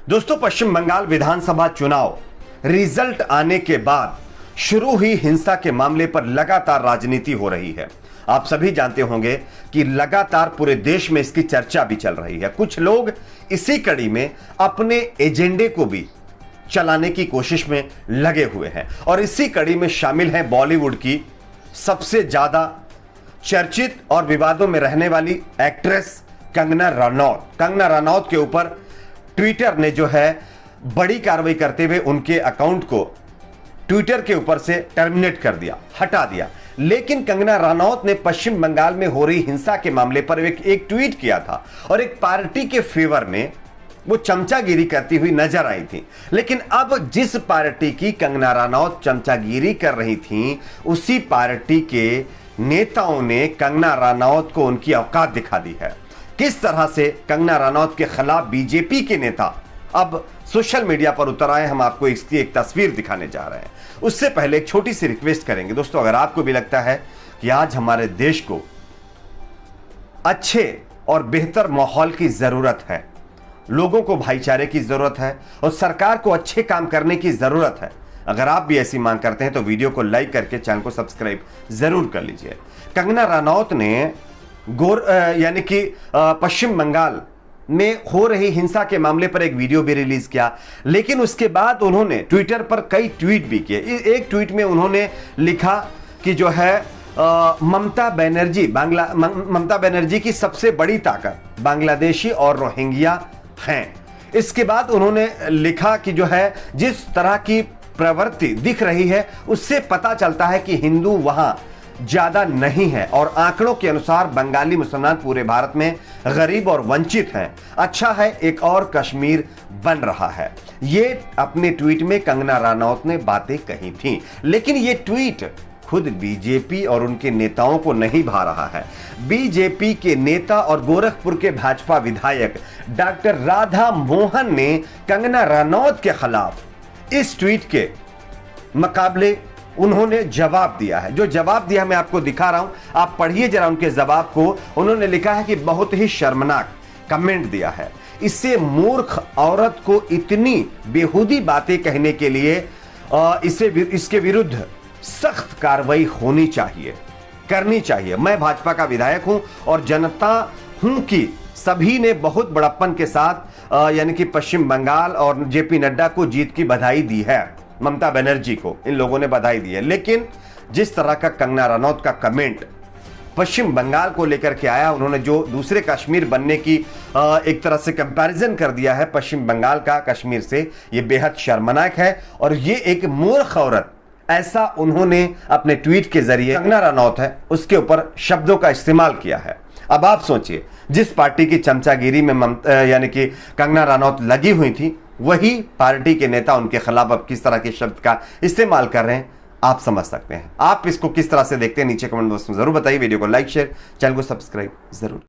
दोस्तों, पश्चिम बंगाल विधानसभा चुनाव रिजल्ट आने के बाद शुरू हुई हिंसा के मामले पर लगातार राजनीति हो रही है। आप सभी जानते होंगे कि लगातार पूरे देश में इसकी चर्चा भी चल रही है। कुछ लोग इसी कड़ी में अपने एजेंडे को भी चलाने की कोशिश में लगे हुए हैं और इसी कड़ी में शामिल है बॉलीवुड की सबसे ज्यादा चर्चित और विवादों में रहने वाली एक्ट्रेस कंगना रनौत। कंगना रनौत के ऊपर ट्विटर ने जो है बड़ी कार्रवाई करते हुए उनके अकाउंट को ट्विटर के ऊपर से टर्मिनेट कर दिया, हटा दिया। लेकिन कंगना रनौत ने पश्चिम बंगाल में हो रही हिंसा के मामले पर एक ट्वीट किया था और एक पार्टी के फेवर में वो चमचागिरी करती हुई नजर आई थी। लेकिन अब जिस पार्टी की कंगना रनौत चमचागिरी कर रही थी, उसी पार्टी के नेताओं ने कंगना रनौत को उनकी औकात दिखा दी है। किस तरह से कंगना रनौत के खिलाफ बीजेपी के नेता अब सोशल मीडिया पर उतर आए, हम आपको इसकी एक तस्वीर दिखाने जा रहे हैं। उससे पहले एक छोटी सी रिक्वेस्ट करेंगे दोस्तों, अगर आपको भी लगता है कि आज हमारे देश को अच्छे और बेहतर माहौल की जरूरत है, लोगों को भाईचारे की जरूरत है और सरकार को अच्छे काम करने की जरूरत है, अगर आप भी ऐसी मांग करते हैं तो वीडियो को लाइक करके चैनल को सब्सक्राइब जरूर कर लीजिए। कंगना रनौत ने यानी कि पश्चिम बंगाल में हो रही हिंसा के मामले पर एक वीडियो भी रिलीज किया, लेकिन उसके बाद उन्होंने ट्विटर पर कई ट्वीट भी किए। एक ट्वीट में उन्होंने लिखा कि जो है ममता बनर्जी की सबसे बड़ी ताकत बांग्लादेशी और रोहिंग्या हैं। इसके बाद उन्होंने लिखा कि जो है जिस तरह की प्रवृत्ति दिख रही है उससे पता चलता है कि हिंदू वहां ज्यादा नहीं है और आंकड़ों के अनुसार बंगाली मुसलमान पूरे भारत में गरीब और वंचित हैं। अच्छा है एक और कश्मीर बन रहा है। ये अपने ट्वीट में कंगना रनौत ने बातें कही थी, लेकिन ये ट्वीट खुद बीजेपी और उनके नेताओं को नहीं भा रहा है। बीजेपी के नेता और गोरखपुर के भाजपा विधायक डॉक्टर राधा मोहन ने कंगना रनौत के खिलाफ इस ट्वीट के मुकाबले उन्होंने जवाब दिया है। जो जवाब दिया मैं आपको दिखा रहा हूं, आप पढ़िए जरा उनके जवाब को। उन्होंने लिखा है कि बहुत ही शर्मनाक कमेंट दिया है, इससे मूर्ख औरत को इतनी बेहूदी बातें कहने के लिए इसके विरुद्ध सख्त कार्रवाई होनी चाहिए, करनी चाहिए। मैं भाजपा का विधायक हूं और जनता हूं कि सभी ने बहुत बड़प्पन के साथ यानी कि पश्चिम बंगाल और जेपी नड्डा को जीत की बधाई दी है, ममता बनर्जी को इन लोगों ने बधाई दी है। लेकिन जिस तरह का कंगना रनौत का कमेंट पश्चिम बंगाल को लेकर के आया, उन्होंने जो दूसरे कश्मीर बनने की एक तरह से कंपैरिजन कर दिया है पश्चिम बंगाल का कश्मीर से, यह बेहद शर्मनाक है और ये एक मूर्ख औरत, ऐसा उन्होंने अपने ट्वीट के जरिए कंगना रनौत है उसके ऊपर शब्दों का इस्तेमाल किया है। अब आप सोचिए, जिस पार्टी की चमचागिरी में यानी कि कंगना रनौत लगी हुई थी, वही पार्टी के नेता उनके खिलाफ अब किस तरह के शब्द का इस्तेमाल कर रहे हैं, आप समझ सकते हैं। आप इसको किस तरह से देखते हैं नीचे कमेंट बॉक्स में जरूर बताइए। वीडियो को लाइक शेयर, चैनल को सब्सक्राइब जरूर।